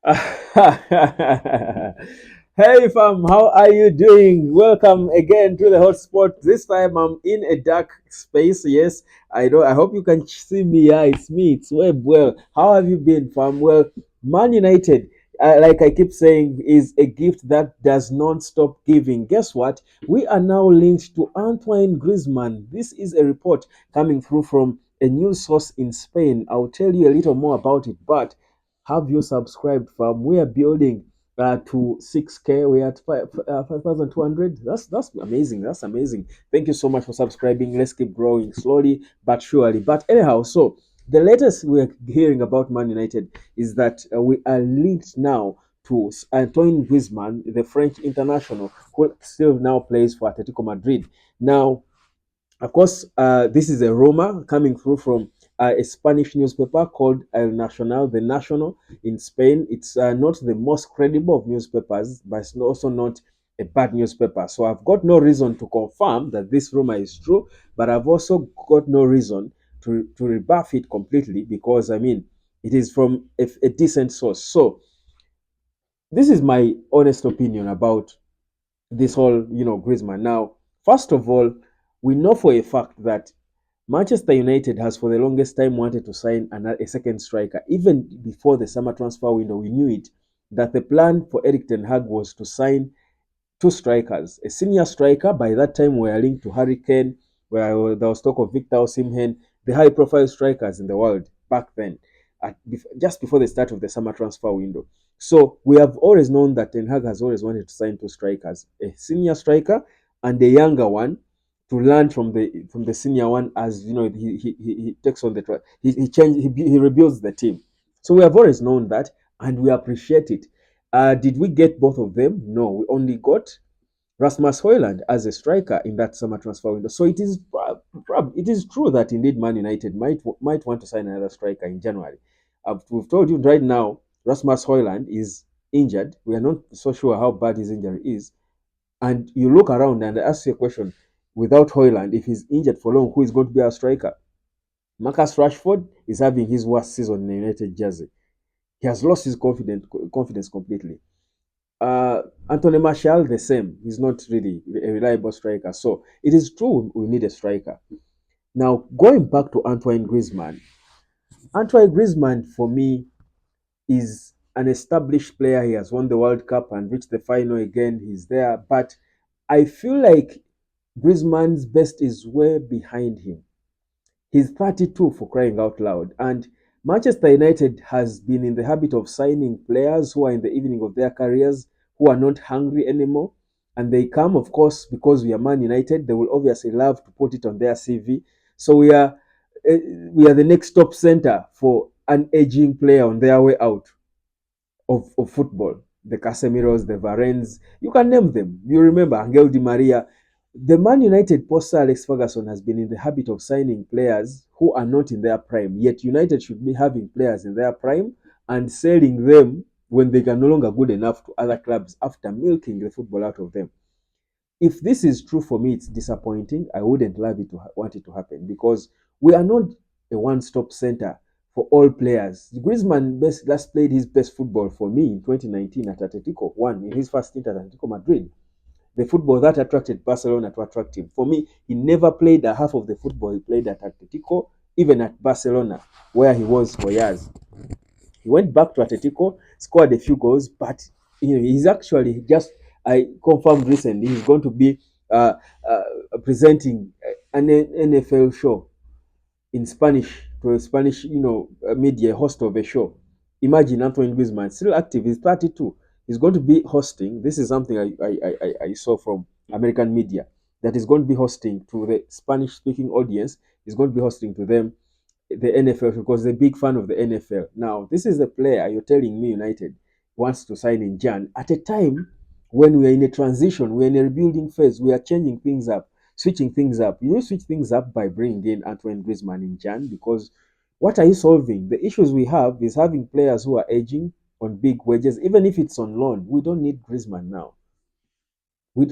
Hey fam, how are you doing? Welcome again to the hotspot. This time I'm in a dark space. Yes, I know. I hope you can see me. Yeah, it's me. It's Web. Well, how have you been, fam? Well, Man United, like I keep saying, is a gift that does not stop giving. Guess what? We are now linked to Antoine Griezmann. This is a report coming through from a news source in Spain. I'll tell you a little more about it, but have you subscribed, fam? We are building to 6K. We're at 5,200. That's amazing. That's amazing. Thank you so much for subscribing. Let's keep growing slowly but surely. But anyhow, so the latest we're hearing about Man United is that we are linked now to Antoine Griezmann, the French international, who still now plays for Atletico Madrid. Now, of course, this is a rumor coming through from a Spanish newspaper called El Nacional, the National in Spain. It's not the most credible of newspapers, but it's also not a bad newspaper. So I've got no reason to confirm that this rumor is true, but I've also got no reason to rebuff it completely because, I mean, it is from a decent source. So this is my honest opinion about this whole, Griezmann. Now, first of all, we know for a fact that Manchester United has for the longest time wanted to sign a second striker. Even before the summer transfer window, we knew it that the plan for Eric Ten Hag was to sign two strikers. A senior striker, by that time we were linked to Harry Kane, where there was talk of Victor Osimhen, the high profile strikers in the world back then, just before the start of the summer transfer window. So we have always known that Ten Hag has always wanted to sign two strikers, a senior striker and a younger one, to learn from the senior one as he takes on he rebuilds the team. So we have always known that and we appreciate it. Did we get both of them? No, we only got Rasmus Højlund as a striker in that summer transfer window. So it is true that indeed Man United might want to sign another striker in January. We've told you right now Rasmus Højlund is injured. We are not so sure how bad his injury is. And you look around and ask your question: without Højlund, if he's injured for long, who is going to be our striker? Marcus Rashford is having his worst season in the United jersey. He has lost his confidence completely. Anthony Martial, the same. He's not really a reliable striker. So it is true we need a striker. Now, going back to Antoine Griezmann for me is an established player. He has won the World Cup and reached the final again. He's there. But I feel like Griezmann's best is way behind him. He's 32 for crying out loud. And Manchester United has been in the habit of signing players who are in the evening of their careers, who are not hungry anymore. And they come, of course, because we are Man United. They will obviously love to put it on their CV. So we are the next top center for an aging player on their way out of football. The Casemiros, the Varens, you can name them. You remember Angel Di Maria. The Man United post Alex Ferguson has been in the habit of signing players who are not in their prime. Yet United should be having players in their prime and selling them when they are no longer good enough to other clubs after milking the football out of them. If this is true for me, it's disappointing. I wouldn't love it to want it to happen because we are not a one-stop center for all players. Griezmann last played his best football for me in 2019 at Atletico, one in his first stint at Atletico Madrid. The football that attracted Barcelona to attract him. For me, he never played a half of the football he played at Atletico, even at Barcelona, where he was for years. He went back to Atletico, scored a few goals, but he's actually just I confirmed recently he's going to be uh, presenting an NFL show in Spanish to a Spanish, media host of a show. Imagine Antoine Griezmann, still active. He's 32. He's going to be hosting. This is something I saw from American media that he's going to be hosting to the Spanish speaking audience. He's going to be hosting to them the NFL because they're a big fan of the NFL. Now, this is the player you're telling me United wants to sign in Jan at a time when we're in a transition, we're in a rebuilding phase, we are changing things up, switching things up. You switch things up by bringing in Antoine Griezmann in Jan because what are you solving? The issues we have is having players who are aging on big wages, even if it's on loan. We don't need Griezmann now. We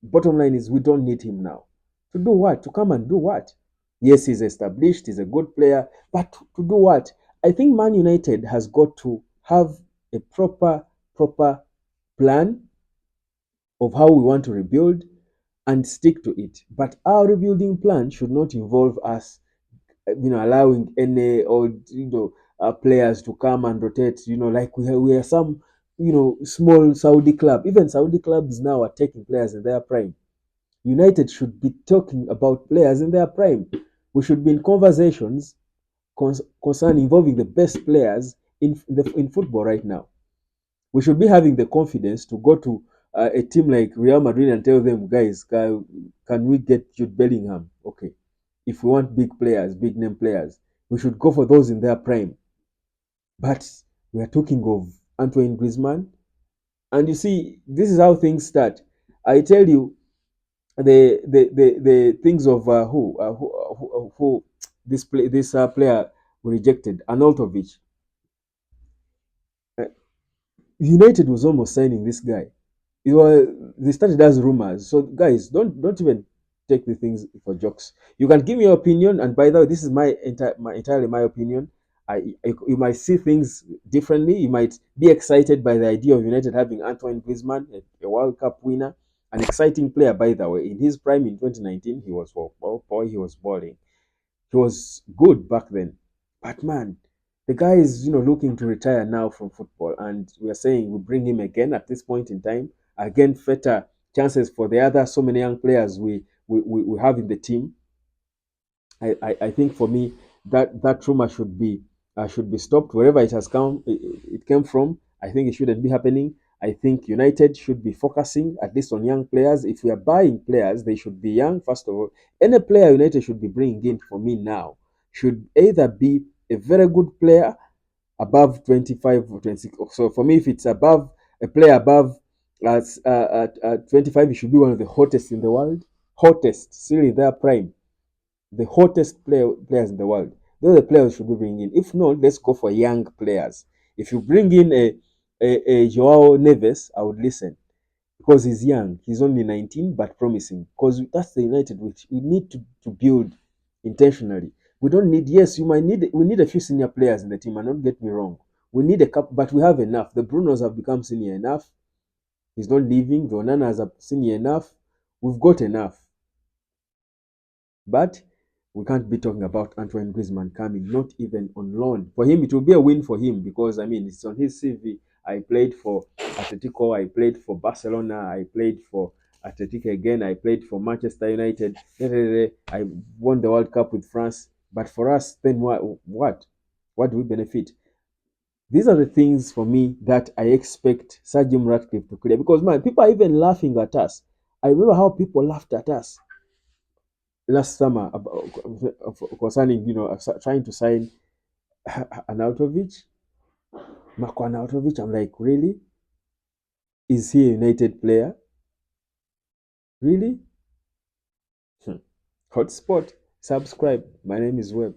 Bottom line is we don't need him now. To do what? To come and do what? Yes, he's established, he's a good player, but to do what? I think Man United has got to have a proper plan of how we want to rebuild and stick to it. But our rebuilding plan should not involve us, allowing any old, players to come and rotate. Like we are some, small Saudi club. Even Saudi clubs now are taking players in their prime. United should be talking about players in their prime. We should be in conversations concern involving the best players in football right now. We should be having the confidence to go to a team like Real Madrid and tell them, guys, can we get Jude Bellingham? Okay. If we want big players, big name players, we should go for those in their prime. But we are talking of Antoine Griezmann. And you see, this is how things start. I tell you, the things of who this player rejected, Arnautovic. Uh, United was almost signing this guy. They started as rumors. So guys, don't even take the things for jokes. You can give me your opinion, and by the way, this is entirely my opinion. You might see things differently. You might be excited by the idea of United having Antoine Griezmann, a World Cup winner, an exciting player. By the way, in his prime in 2019, he was boy, he was balling. He was good back then. But man, the guy is looking to retire now from football, and we are saying we bring him again at this point in time. Again, better chances for the other so many young players we have in the team. I think for me that rumor should be stopped wherever it has come it came from. I think it shouldn't be happening. I think United should be focusing at least on young players. If we are buying players, they should be young first of all. Any player United should be bringing in for me now should either be a very good player above 25 or 26. So for me, if it's above a player above 25, it should be one of the hottest in the world, hottest, still in their prime, the hottest players in the world. Those are the players should be bringing in. If not, let's go for young players. If you bring in a Joao Neves, I would listen because he's young. He's only 19, but promising. Because that's the United which we need to build intentionally. We don't need. Yes, We need a few senior players in the team. And don't get me wrong. We need a couple, but we have enough. The Brunos have become senior enough. He's not leaving. The Onanas are senior enough. We've got enough. But we can't be talking about Antoine Griezmann coming, not even on loan. For him, it will be a win for him because, I mean, it's on his CV. I played for Atletico, I played for Barcelona, I played for Atletico again, I played for Manchester United. I won the World Cup with France. But for us, then what? What do we benefit? These are the things for me that I expect Sir Jim Ratcliffe to clear because, man, people are even laughing at us. I remember how people laughed at us last summer about, concerning trying to sign Arnautovic, Marco Arnautovic. I'm like, really? Is he a United player? Really? Hmm. Hotspot. Subscribe. My name is Webb.